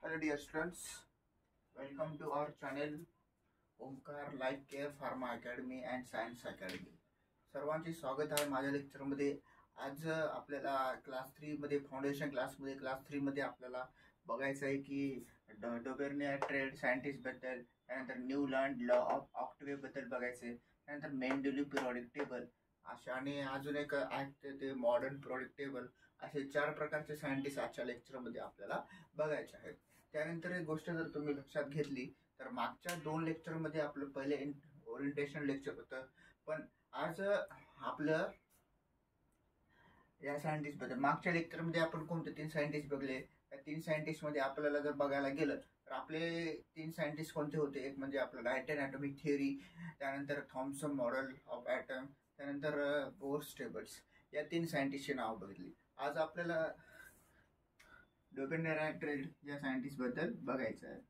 Hello dear students, welcome to our channel Omkar life care pharma academy and science academy. सर्वांचे स्वागत आहे माझ्या लेक्चरमध्ये. आज आपल्याला क्लास 3 मध्ये फाउंडेशन क्लासमध्ये क्लास 3 मध्ये आपल्याला बघायचं आहे की डोबेर्नियर ट्रेड सायंटिस्ट बद्दल, त्यानंतर new learn law of octave बद्दल बघायचं आहे, त्यानंतर मेंडेली पिरियडिक टेबल अशा आणि अजून एक आहे ते मॉडर्न पिरियडिक टेबल. असे 4 प्रकारचे सायंटिस्ट आजच्या लेक्चरमध्ये आपल्याला बघायचे आहेत. त्यानंतर एक गोष्ट जर तुम्ही लक्षात घेतली तर मागच्या 2 लेक्चरमध्ये आपलं पहिले ओरिएंटेशन लेक्चर होतं, पण आज आपलं या सायंटिस्ट बद्दल मागच्या लेक्चरमध्ये आपण कोणते 3 सायंटिस्ट बघले. त्या 3 सायंटिस्ट मध्ये आपल्याला जर बघायला गेलं तर आपले 3 सायंटिस्ट कोणते होते. एक म्हणजे आपलं डायटन ॲटॉमिक थिअरी, त्यानंतर थॉम्सन मॉडेल ऑफ ॲटम, त्यानंतर बोर्स टेबल्स. या 3 सायंटिस्टची नाव बघितली. आज आपल्याला डोबेर्नियर ट्रेड या सायंटिस्ट बद्दल बघायचं आहे.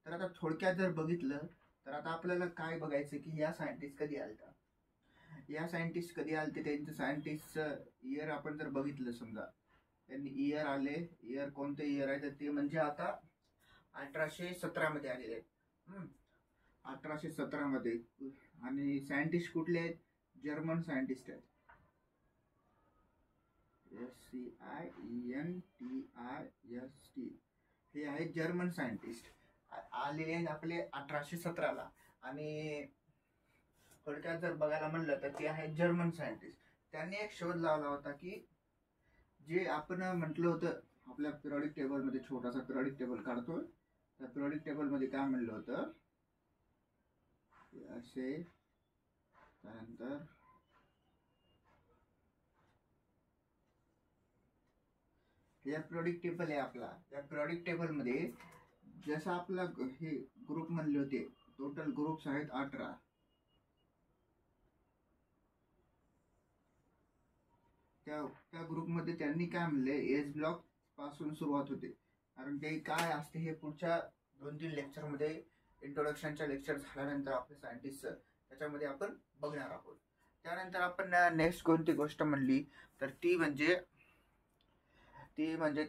तर आता थोडक्यात जर बघितलं तर आता आपल्याला काय बघायचं की या सायंटिस्ट कधी आलता. या सायंटिस्ट कधी आलते, त्यांचं सायंटिस्टचं इयर आपण जर बघितलं, समजा त्यांनी इयर आले, इयर कोणते इयर आहे तर ते म्हणजे आता 1817 मध्ये आलेले आहेत. 1817 मध्ये. आणि सायंटिस्ट कुठले आहेत? जर्मन सायंटिस्ट आहेत. SCIENTIST हे आहेत जर्मन सायंटिस्ट. आलेले आहेत आपले 1817 ला. आणि थोडक्यात जर बघायला म्हणलं तर ते आहेत जर्मन सायंटिस्ट. त्यांनी एक शोध लावला होता की जे आपण म्हटलं होतं आपल्या पिरियडिक टेबलमध्ये, छोटासा पिरियडिक टेबल काढतोय, त्या पिरियडिक टेबलमध्ये काय म्हणलं होतं असे, त्यानंतर या पिरियडिक टेबल आहे आपला. या पिरियडिक टेबलमध्ये जसं आपला हे ग्रुप म्हणले होते, टोटल ग्रुप्स आहेत 18. त्या ग्रुपमध्ये त्यांनी काय म्हणले, एज ब्लॉक पासून सुरुवात होते. कारण ते काय असते हे पुढच्या 2-3 लेक्चरमध्ये, इंट्रोडक्शनच्या लेक्चर झाल्यानंतर आपले सायंटिस्ट त्याच्यामध्ये आपण बघणार आहोत. त्यानंतर आपण नेक्स्ट कोणती गोष्ट म्हणली तर ती म्हणजे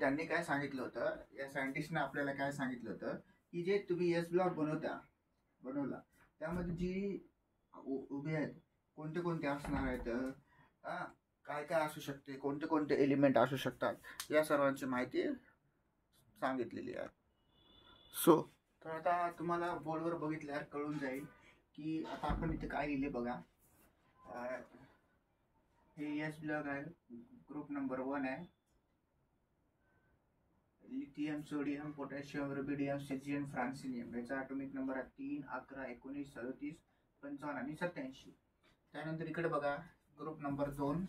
त्यांनी काय सांगितलं होतं, या सायंटिस्टने आपल्याला काय सांगितलं होतं की जे तुम्ही एस ब्लॉक बनवला त्यामध्ये जी उभे आहेत कोणते कोणते असणार आहेत, काय काय असू शकते, कोणते कोणते एलिमेंट असू शकतात, या सर्वांची माहिती सांगितलेली आहे. तर आता तुम्हाला बोर्डवर बघितल्यावर कळून जाईल की आता आपण इथे काय लिहिले बघा. हे एस ब्लॉक आहे, ग्रुप नंबर 1 आहे. Lithium, sodium, potassium, rubidium, caesium, francium. याचा ॲटॉमिक नंबर आहे 3, 11, 19, 37, 55 आणि 87. त्यानंतर इकडे बघा group number 2,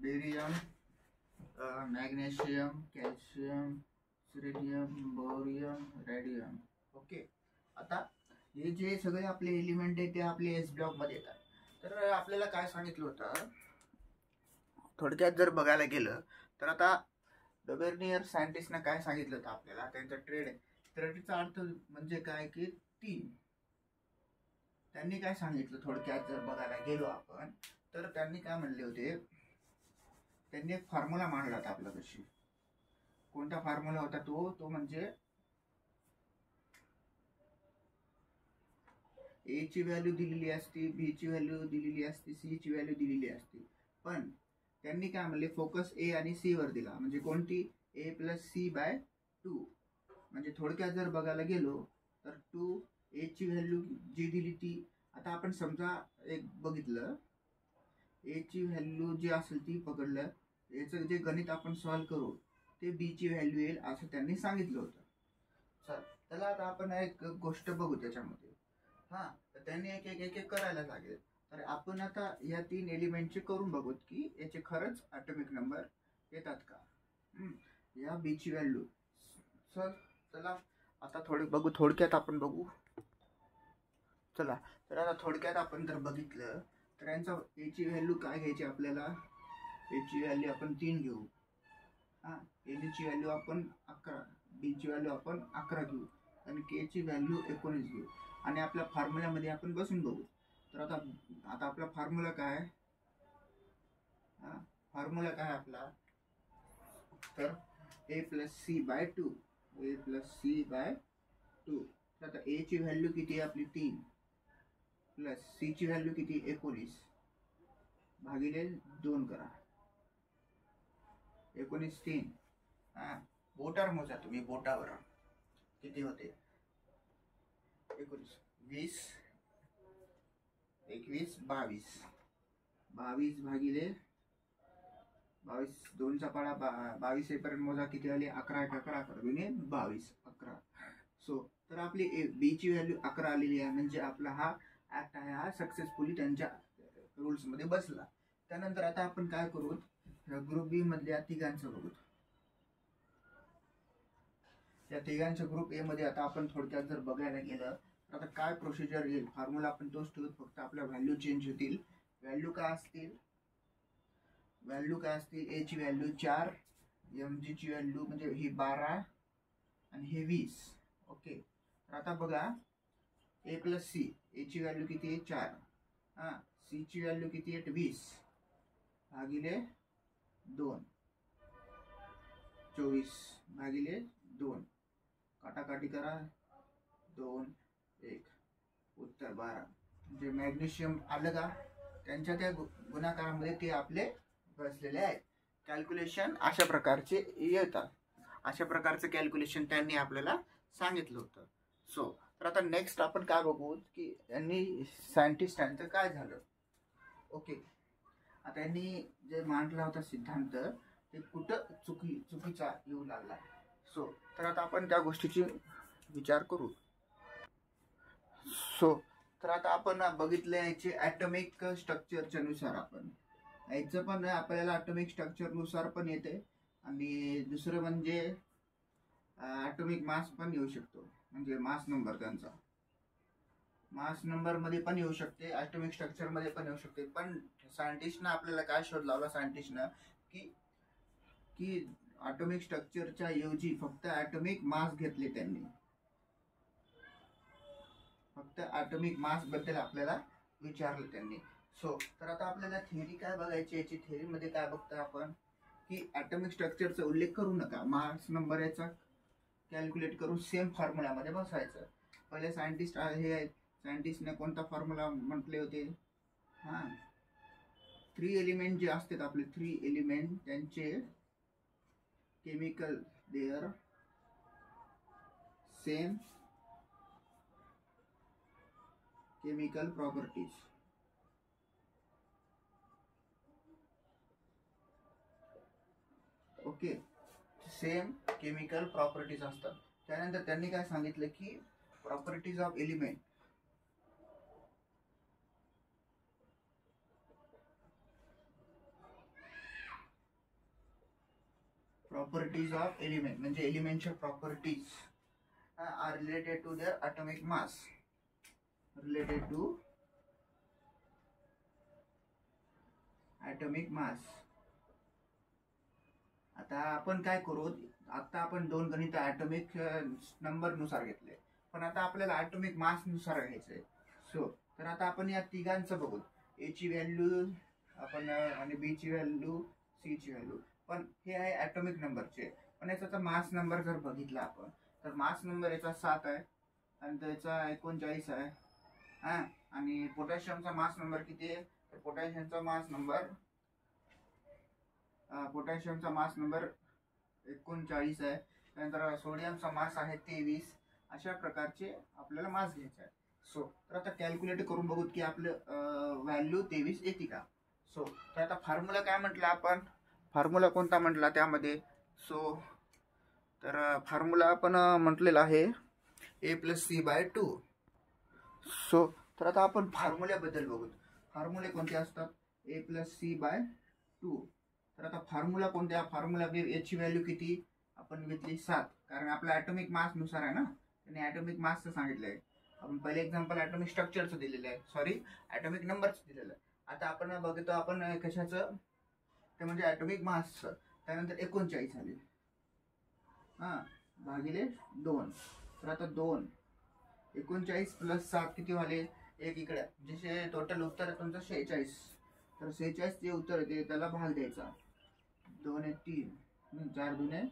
barium, magnesium, calcium, selenium, barium, radium. Okay. आता हे जे सगळे आपले एलिमेंट आहेत ते आपले एस ब्लॉक मध्ये येतात. तर आपल्याला काय सांगितलं होतं थोडक्यात जर बघायला गेलं तर आता डोबेर्नियर सायंटिस्टने काय सांगितलं होतं आपल्याला, त्यांचा ट्रेड आहे. ट्रेडचा अर्थ म्हणजे काय की 3. त्यांनी काय सांगितलं थोडक्यात जर बघायला गेलो आपण तर त्यांनी काय म्हणले होते, त्यांनी एक फॉर्म्युला मांडला होता आपला. कशी, कोणता फॉर्म्युला होता तो म्हणजे ए ची व्हॅल्यू दिलेली असती, बी ची व्हॅल्यू दिलेली असती, सी ची व्हॅल्यू दिलेली असती. पण त्यांनी काय म्हणले, फोकस ए आणि सी वर दिला. म्हणजे कोणती, a + c/2. म्हणजे थोडक्यात जर बघायला गेलो तर 2 a ची व्हॅल्यू जी दिली ती, आता आपण समजा एक बघितलं, a ची व्हॅल्यू जी असेल ती पकडलं, याचं जे गणित आपण सॉल्व्ह करू ते b ची व्हॅल्यू येईल असं त्यांनी सांगितलं होतं. चला आता आपण एक गोष्ट बघू त्याच्यामध्ये. तर त्यांनी एक करायला लागेल. तर आपण आता या 3 एलिमेंटचे करून बघूत की याचे खरंच ॲटॉमिक नंबर येतात का. या बी ची व्हॅल्यू. चला आता थोडक्यात आपण बघू. चला तर आता थोडक्यात आपण जर बघितलं तर यांचा ए ची व्हॅल्यू काय घ्यायची आपल्याला, ए ची व्हॅल्यू आपण 3 घेऊ. ए ची व्हॅल्यू आपण 11, बी ची व्हॅल्यू आपण 11 घेऊ आणि के ची व्हॅल्यू 19 घेऊ. आणि आपल्या फॉर्म्युल्यामध्ये आपण बसून बघू. तर आता आपला फॉर्म्युला काय आहे, फॉर्म्युला काय आपला, तर ए प्लस सी बाय 2, ए प्लस सी बाय 2. तर आता ए ची व्हॅल्यू किती आहे आपली 3 प्लस सी ची व्हॅल्यू किती 19 भागिले 2 करा. 19 3. हा, बोटावर मोजा तुम्ही, बोटावर किती होते. 19 20 21 22 22 भागिले 22 2चा पाडा 22 येईपर्यंत मोजा किती आली 11 11 11 गुणे 22 11. सो तर आपली बी ची व्हॅल्यू 11 आलेली आहे. म्हणजे आपला हा ऍक्ट आहे हा सक्सेसफुली त्यांच्या रूल्स मध्ये बसला. त्यानंतर आता आपण काय करू, ग्रुप बी मधल्या तिघांचं बघू. या तिघांच्या ग्रुप ए मध्ये आता आपण थोडक्यात जर बघायला गेलं तर आता काय प्रोसिजर येईल, फॉर्म्युला आपण तोच ठेवू, फक्त आपल्या व्हॅल्यू चेंज होतील. व्हॅल्यू काय असतील, ए ची व्हॅल्यू 4, एम जी ची व्हॅल्यू म्हणजे ही 12 आणि हे 20. ओके, तर आता बघा ए प्लस सी, ए ची व्हॅल्यू किती आहे 4, हा, सी ची व्हॅल्यू किती आहे 20 भागिले 2, 24 भागिले 2, काटाकाटी करा 2 1, उत्तर 12. म्हणजे मॅग्नेशियम आलं का त्यांच्या त्या गुणाकारामध्ये ते आपले बसलेले आहेत. कॅल्क्युलेशन अशा प्रकारचे येतात, अशा प्रकारचं कॅल्क्युलेशन त्यांनी आपल्याला सांगितलं होतं. सो तर आता नेक्स्ट आपण काय बघू की यांनी सायंटिस्टांचं काय झालं. ओके, आता यांनी जे मांडला होता सिद्धांत ते कुठं चुकीचा येऊ लागला. सो तर आता आपण त्या गोष्टीची विचार करू. सो तर आता आपण बघितलं याचे ॲटॉमिक स्ट्रक्चरच्या नुसार आपण याचं पण आपल्याला ॲटॉमिक स्ट्रक्चरनुसार पण येते आणि दुसरं म्हणजे ॲटॉमिक मास पण येऊ शकतो. म्हणजे मास नंबर, त्यांचा मास नंबर मध्ये पण येऊ शकते, ॲटॉमिक स्ट्रक्चर मध्ये पण येऊ शकते. पण सायंटिस्टनं आपल्याला काय शोध लावला, सायंटिस्टनं की ॲटॉमिक स्ट्रक्चरच्या ऐवजी फक्त ॲटॉमिक मास घेतले. त्यांनी फक्त ॲटॉमिक मास बद्दल आपल्याला विचारलं त्यांनी. सो तर आता आपल्याला थिअरी काय बघायची, याची थिअरी मध्ये काय बघतो आपण की ॲटॉमिक स्ट्रक्चरचा उल्लेख करू नका, मास नंबर याचा कॅल्क्युलेट करून सेम फॉर्म्युलामध्ये बसायचं. पहिले सायंटिस्ट हे आहेत, सायंटिस्टने कोणता फॉर्म्युला म्हटले होते, हां 3 एलिमेंट जे असतात आपले 3 एलिमेंट त्यांचे chemical their same chemical properties. Okay, same chemical properties असतात. त्यानंतर त्यांनी काय सांगितलं की properties of element, properties of element म्हणजे एलिमेंटच्या properties are related to their atomic mass, related to atomic mass. आता आपण काय करू, आता आपण 2 गणित ॲटॉमिक नंबर नुसार घेतले, पण आता आपल्याला ॲटॉमिक मास नुसार घ्यायचंय. सो तर आता आपण या तिघांचं बघू, ए ची व्हॅल्यू आपण आणि बी ची व्हॅल्यू, सी ची व्हॅल्यू. पण हे आहे ॲटॉमिक नंबरचे, पण याचा मास नंबर जर बघितला आपण तर मास नंबर याचा 7 आहे आणि त्याचा 39 आहे. हां, आणि पोटॅशियमचा मास नंबर किती आहे, तर पोटॅशियमचा मास नंबर 39 आहे. त्यानंतर सोडियमचा मास आहे 23. अशा प्रकारचे आपल्याला मास घ्यायचे आहे. सो तर आता कॅल्क्युलेट करून बघूत की आपलं व्हॅल्यू 23 येते का. सो तर आता फॉर्म्युला काय म्हटलं आपण, फॉर्म्युला कोणता म्हटला त्यामध्ये. सो तर फॉर्म्युला आपण म्हटलेला आहे ए प्लस सी बाय 2. सो तर आता आपण फॉर्म्युल्याबद्दल बघू. फॉर्म्युले कोणते असतात, ए प्लस सी बाय 2. तर आता फॉर्म्युला कोणत्या, फॉर्म्युला याची व्हॅल्यू किती आपण घेतली 7, कारण आपल्या ॲटॉमिक मास नुसार आहे ना, त्यांनी ॲटॉमिक मासचं सांगितलंय. आपण पहिले एक्झाम्पल ॲटॉमिक स्ट्रक्चरचं दिलेलं आहे, सॉरी ॲटॉमिक नंबरचं दिलेलं आहे. आता आपण बघतो आपण कशाचं, ते म्हणजे ॲटॉमिक मासचं. त्यानंतर 39 आले, हां भागिले 2. तर आता 2 39 प्लस 7 किती झाले, एक इकडे जसे टोटल उत्तर आहे तुमचं 46. तर 46 जे उत्तर येते त्याला भाग द्यायचा, 2 3 4 2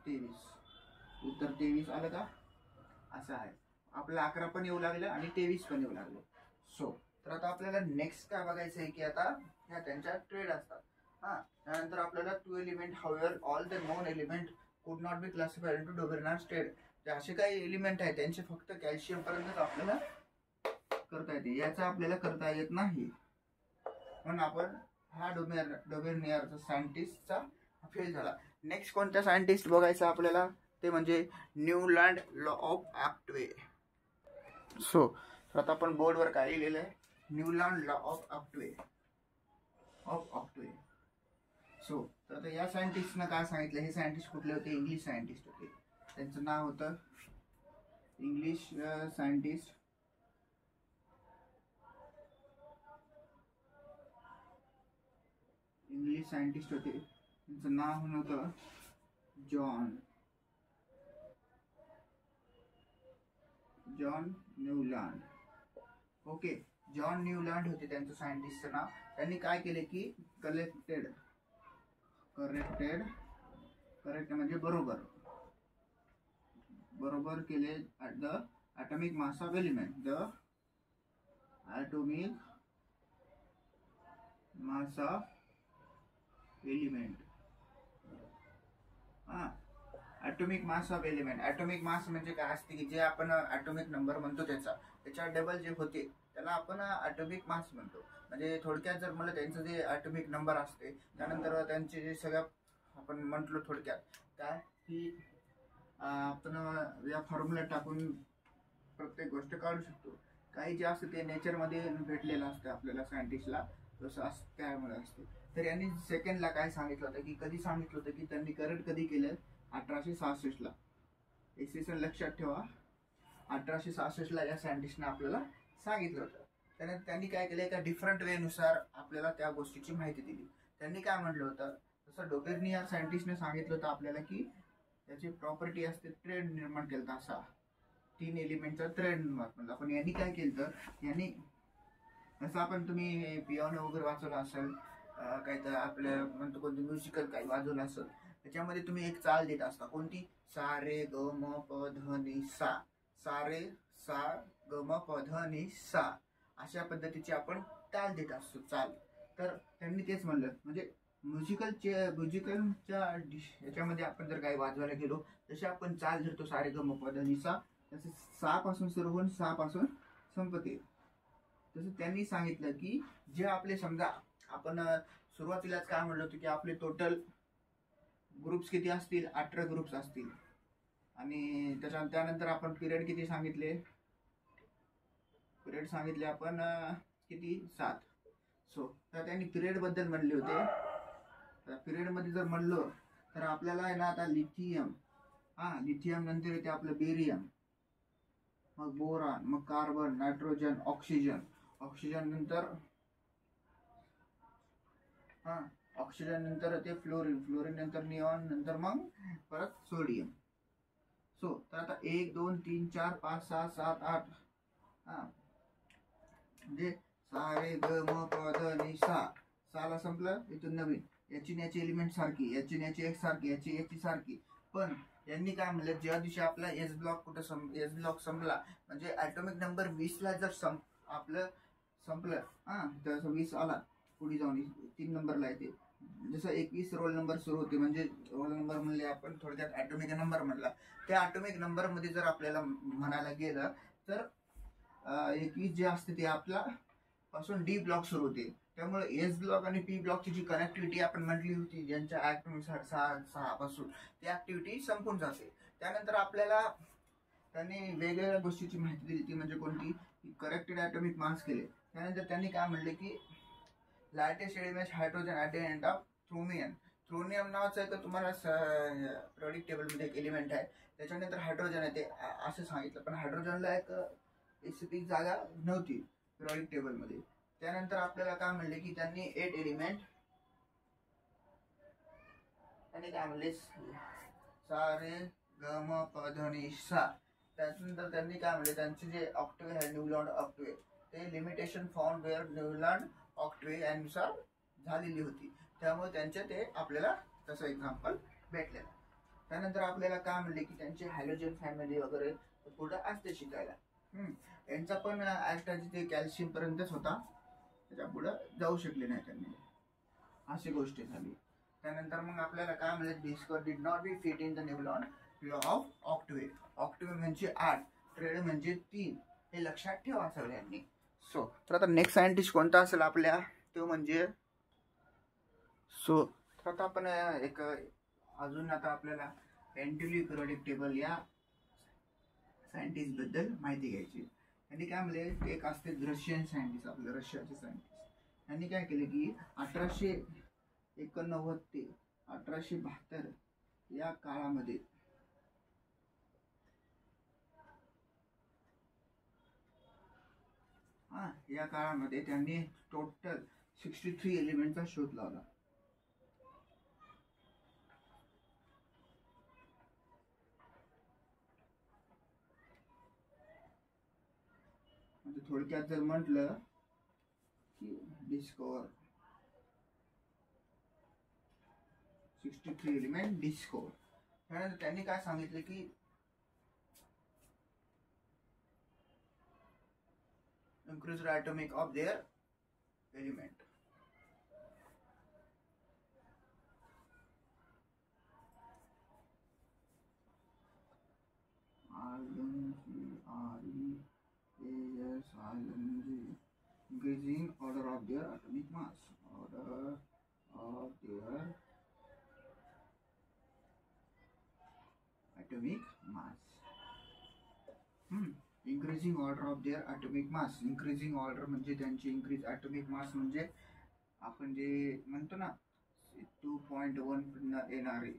23. उत्तर 23 आलं का? असं आहे. आपल्याला 11 पण येऊ लागलं आणि 23 पण येऊ लागलं. सो तर आता आपल्याला नेक्स्ट काय बघायचं आहे की आता ह्या त्यांच्या ट्रेड असतात. हां, त्यानंतर आपल्याला 2 element however all the non element could not be classified into Dobereiner's triads. ते असे काही एलिमेंट आहेत त्यांचे फक्त कॅल्शियम पर्यंतच आपल्याला करता येते, याचा आपल्याला करता येत नाही. म्हणून आपण हा डोबेर्नियरचा सायंटिस्टचा फेल झाला. नेक्स्ट कोणत्या सायंटिस्ट बघायचा आपल्याला, ते म्हणजे न्यूलँड लॉ ऑफ ऑक्टवे. सो आता आपण बोर्डवर काय लिहिलेलं आहे, न्यूलँड लॉ ऑफ ऑक्टवे. सो तर आता या सायंटिस्टनं काय सांगितलं, हे सायंटिस्ट कुठले होते, इंग्लिश सायंटिस्ट होते. त्यांचं नाव होतं इंग्लिश सायंटिस्ट होते. त्यांचं नाव होतं जॉन न्यूलँड. ओके, जॉन न्यूलँड होते त्यांचं सायंटिस्टचं नाव. त्यांनी काय केले की करेक्ट म्हणजे बरोबर केले the atomic mass of element. The atomic mass of element. हां, atomic mass of element. Atomic mass म्हणजे काय असते की जे आपण ॲटॉमिक नंबर म्हणतो त्याच्या डबल जे होते त्याला आपण ॲटॉमिक मास म्हणतो. म्हणजे थोडक्यात जर मला त्यांचं जे ॲटॉमिक नंबर असते त्यानंतर त्यांचे जे सगळं आपण म्हटलो थोडक्यात काय की आपण या फॉर्म्युला टाकून प्रत्येक गोष्ट काढू शकतो. काही जे असतं ते नेचरमध्ये भेटलेलं असतं आपल्याला सायंटिस्टला, जसं असं त्यामुळे असते. तर यांनी सेकंडला काय सांगितलं होतं की कधी सांगितलं होतं की त्यांनी करंट कधी केलं, 1866ला. इसवी सन लक्षात ठेवा, 1866ला या सायंटिस्टने आपल्याला सांगितलं होतं. त्यांनी काय केलं, एका डिफरंट वेनुसार आपल्याला त्या गोष्टीची माहिती दिली. त्यांनी काय म्हटलं होतं, जसं डोबेर्नियर सायंटिस्टने सांगितलं होतं आपल्याला की त्याची प्रॉपर्टी असते ट्रेड निर्माण केलं होता, असा 3 एलिमेंटचा ट्रेड निर्माण. पण यांनी काय केलं तर यांनी जसं आपण तुम्ही पियानो वगैरे वाजवला असेल, काही तर आपलं म्हणतो कोणतं म्युझिकल काही वाजवलं असेल, त्याच्यामध्ये तुम्ही एक चाल देत असता, कोणती, सा रे ग म प ध नि सा. सा रे सा ग म प ध नि सा अशा पद्धतीची आपण ताल देत असतो, चाल. तर त्यांनी तेच म्हणलं, म्हणजे म्युझिकलच्या याच्यामध्ये आपण जर काही वाजवायला गेलो तसे आपण चाल धरतो, सा रे ग म प ध नि सा. तसे सा पासून सुरू होऊन सा पासून संपते. तसं त्यांनी सांगितलं की जे आपले समजा आपण सुरुवातीलाच काय म्हणलं होतं की आपले टोटल ग्रुप्स किती असतील, 18 ग्रुप्स असतील. आणि त्यानंतर आपण पिरियड किती सांगितले, आपण किती, 7. सो तर त्यांनी पिरियड बद्दल म्हणले होते. तर पिरियड मध्ये जर म्हणलो तर आपल्याला आहे ना आता लिथियम, लिथियम नंतर येते आपलं बेरियम, मग बोरॉन, मग कार्बन, नायट्रोजन, ऑक्सिजन नंतर ऑक्सिजन नंतर येते फ्लोरीन नंतर निऑन, नंतर मग परत सोडियम. सो तर आता 1 2 3 4 5 6 7 8 म्हणजे सा रे ग म प ध नि सा. साला संपलं, इथून नवीन याची एलिमेंट सारखी, याची एक सारखी, याची सारखी. पण यांनी काय म्हणलं, ज्या दिवशी आपला एस ब्लॉक संपला, म्हणजे ॲटॉमिक नंबर 20ला जर आपलं संपलं, तर 20 आला पुढे जाऊन 3 नंबरला येते. जसं 21 रोल नंबर सुरू होते, म्हणजे रोल नंबर म्हणले आपण थोडक्यात ॲटॉमिक नंबर म्हणला. त्या ॲटॉमिक नंबरमध्ये जर आपल्याला म्हणायला गेलं तर 21 जे असते ते आपला पासून डी ब्लॉक सुरू होते. त्यामुळे एस ब्लॉक आणि पी ब्लॉकची जी कनेक्टिव्हिटी आपण म्हटली होती ज्यांच्या ॲटॉमिकनुसार 6 पासून, ती ॲक्टिव्हिटी संपून जाते. त्यानंतर आपल्याला त्यांनी वेगवेगळ्या गोष्टीची माहिती दिली, ती म्हणजे कोणती, करेक्टेड ॲटॉमिक मास केले. त्यानंतर त्यांनी काय म्हणले की largest element hydrogen at the end of thorium नावाचं एक तुम्हाला प्रोडिक्ट टेबलमध्ये एक एलिमेंट आहे, त्याच्यानंतर हायड्रोजन आहे ते असं सांगितलं. पण हायड्रोजनला एक स्पेसिफिक जागा नव्हती प्रोडिक्ट टेबलमध्ये. त्यानंतर आपल्याला काय म्हणले की त्यांनी 8 एलिमेंट, त्यांनी काय म्हणले सा रे ग म प ध नि सा. त्यानंतर त्यांनी काय म्हणले, त्यांचे जे ऑक्टवे आहे न्यूलँड ऑक्टवे, ते लिमिटेशन फाउंड वेअर न्यूलँड ऑक्टवे यानुसार झालेली होती. त्यामुळे त्यांचे ते आपल्याला तसं एक्झाम्पल भेटलेलं. त्यानंतर आपल्याला काय म्हणले की त्यांचे हॅलोजन फॅमिली वगैरे पुढे असते शिकायला. यांचा पण ऍस्ट्राची ते कॅल्शियम पर्यंतच होता, त्याच्या पुढे जाऊ शकले नाही त्यांनी, अशी गोष्ट झाली. त्यानंतर मग आपल्याला काय म्हणले, disco did not be fit in the नेबुलॉन लॉ ऑफ ऑक्टिव्हे. ऑक्टिव्हे म्हणजे 8, ट्रेड म्हणजे 3, हे लक्षात ठेवा सगळ्यांनी. सो तर आता नेक्स्ट सायंटिस्ट कोणता असेल आपल्या, तो म्हणजे तर आता आपण एक अजून आता आपल्याला एंटिली पिरियोडिक टेबल या सायंटिस्ट बद्दल माहिती घ्यायची. त्यांनी काय म्हणले, एक असते रशियन सायंटिस्ट, आपले रशियाचे सायंटिस्ट. त्यांनी काय केले की 1889 ते 1872 या काळामध्ये या काळामध्ये त्यांनी टोटल 63 एलिमेंटचा शोध लावला. म्हणजे थोडक्यात जर म्हटलं की डिस्कवर 63 एलिमेंट डिस्कवर. त्यानंतर त्यांनी काय सांगितलं की increased atomic of their element. Increasing order of their atomic mass. Order of their atomic mass. Increasing order of their atomic mass. Increasing order म्हणजे त्यांची इंक्रीज, ॲटॉमिक मास म्हणजे आपण जे म्हणतो ना 2.1 येणारे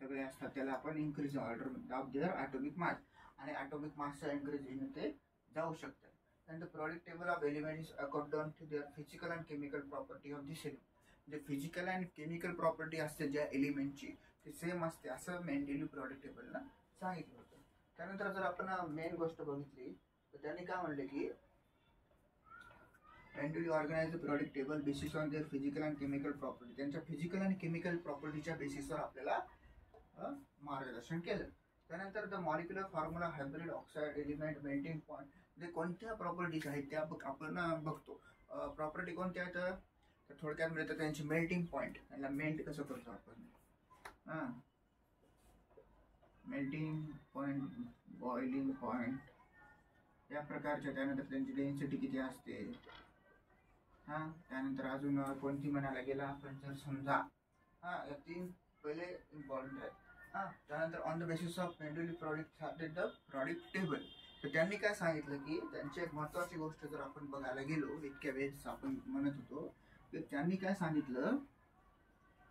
सगळे असतात त्याला आपण increase order of their atomic mass. आणि ॲटॉमिक मासचा इंक्रीज ते जाऊ शकतात. त्यानंतर product table of element is according to their physical and chemical property of this element. म्हणजे फिजिकल अँड केमिकल प्रॉपर्टी असते ज्या एलिमेंटची ते सेम असते असं मेंडेली प्रोडक्ट टेबलला सांगितलं होतं. त्यानंतर जर आपण मेन गोष्ट बघितली तर त्यांनी काय म्हणले की Mendeleev organise the product table basis on their physical and chemical property. त्यांच्या फिजिकल आणि केमिकल प्रॉपर्टीच्या बेसिसवर आपल्याला मार्गदर्शन केलं. त्यानंतर the molecular formula hydride oxide element melting point म्हणजे कोणत्या प्रॉपर्टीज आहेत त्या आपण बघतो. प्रॉपर्टी कोणत्या आहेत तर थोडक्यात मिळतं त्यांची मेल्टिंग पॉईंट, त्याला मेल्ट कसं करतो आपण, मेल्टिंग पॉईंट, बॉइलिंग पॉईंट या प्रकारच्या. त्यानंतर त्यांची डेन्सिटी किती असते. त्यानंतर अजून कोणती म्हणायला गेला आपण जर समजा या 3 पहिले इम्पॉर्टंट आहेत. त्यानंतर on the basis of Mendeleev product the product table. तर त्यांनी काय सांगितलं की त्यांची एक महत्त्वाची गोष्ट जर आपण बघायला गेलो, इतक्या वेळेस आपण म्हणत होतो तर त्यांनी काय सांगितलं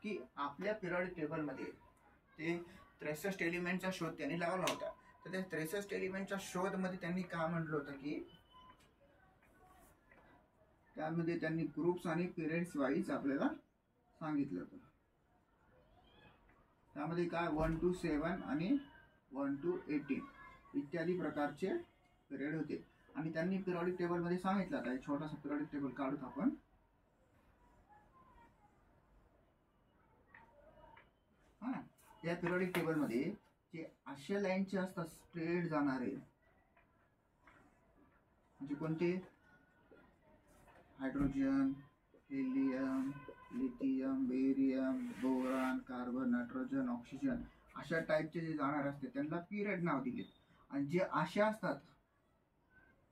की आपल्या पिरियोडिक टेबलमध्ये ते 63 एलिमेंटचा शोध त्यांनी लावला होता. तर त्या 63 एलिमेंटच्या शोधमध्ये त्यांनी काय म्हटलं होतं की त्यामध्ये त्यांनी ग्रुप्स आणि पिरियड्स वाईज आपल्याला सांगितलं होतं. त्यामध्ये काय 1 to 7 आणि 1 to 18 इत्यादी प्रकारचे पिरियड होते. आणि त्यांनी पिरियोडिक टेबलमध्ये सांगितलं, आता एक छोटासा पिरियोडिक टेबल काढूत आपण. या पिरियोडिक टेबलमध्ये जे अशा लाईनचे असतात स्ट्रेट जाणारे म्हणजे कोणते, hydrogen, helium, lithium, barium, boron, carbon, nitrogen, oxygen अशा टाईपचे जे जाणार असते त्यांना पिरियड नाव दिले. आणि जे असे असतात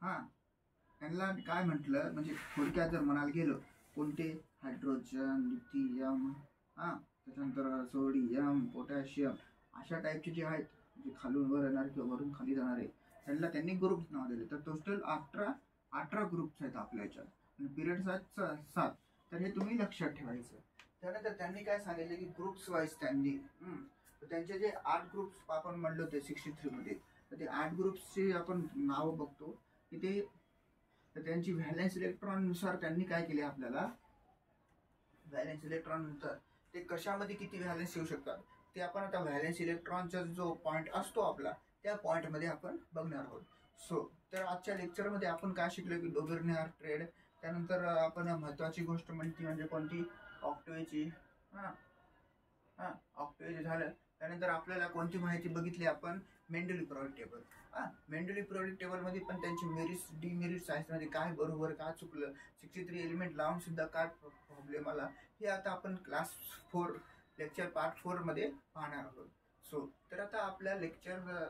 त्यांना काय म्हटलं, म्हणजे थोडक्यात जर म्हणायला गेलो कोणते, हायड्रोजन, लिथियम, त्याच्यानंतर सोडियम, पोटॅशियम अशा टाईपचे जे आहेत जे खालून वर येणारे किंवा वरून खाली जाणारे त्यांना त्यांनी ग्रुप्स नाव दिले. तर टोटल 18 ग्रुप्स आहेत आपल्या याच्यात आणि पिरियड्स आहेत 7. तर हे तुम्ही लक्षात ठेवायचं. त्यानंतर त्यांनी काय सांगितलं की ग्रुप्स वाईज त्यांनी त्यांचे जे 8 ग्रुप्स आपण म्हणलो होते 63 मध्ये, तर ते 8 ग्रुप्सचे आपण नाव बघतो की ते तर त्यांची व्हॅलेन्स इलेक्ट्रॉननुसार त्यांनी काय केले, आपल्याला व्हॅलेन्स इलेक्ट्रॉननुसार ते कशामध्ये किती व्हॅलेन्स येऊ शकतात ते आपण आता व्हॅलेन्स इलेक्ट्रॉनचा जो पॉईंट असतो आपला त्या पॉईंटमध्ये आपण बघणार आहोत. सो तर आजच्या लेक्चरमध्ये आपण काय शिकलो की डोबेर्नियर ट्रेड. त्यानंतर आपण महत्त्वाची गोष्ट म्हणजे कोणती, ऑक्टिव्हेची. ऑक्टिव्हेची झालं. त्यानंतर आपल्याला कोणती माहिती बघितली आपण, Mendeley product table. Mendeley product टेबलमध्ये पण त्यांचे मेरिट्स डिमेरिट्स आहेत, म्हणजे काय बरोबर काय चुकलं, 63 एलिमेंट लावून सुद्धा काय प्रॉब्लेम आला, हे आता आपण क्लास 4 लेक्चर पार्ट 4 मध्ये पाहणार आहोत. तर आता आपल्या लेक्चरला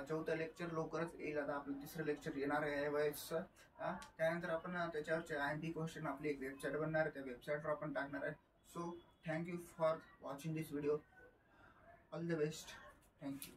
चौथं लेक्चर लवकरच येईल. आता आपलं तिसरं लेक्चर येणार आहे यावेळेसचं. त्यानंतर आपण त्याच्यावरचे IMP क्वेश्चन आपली एक वेबसाईट बनणार आहे, त्या वेबसाईटवर आपण टाकणार आहे. So thank you for watching this video. All the best. Thank you.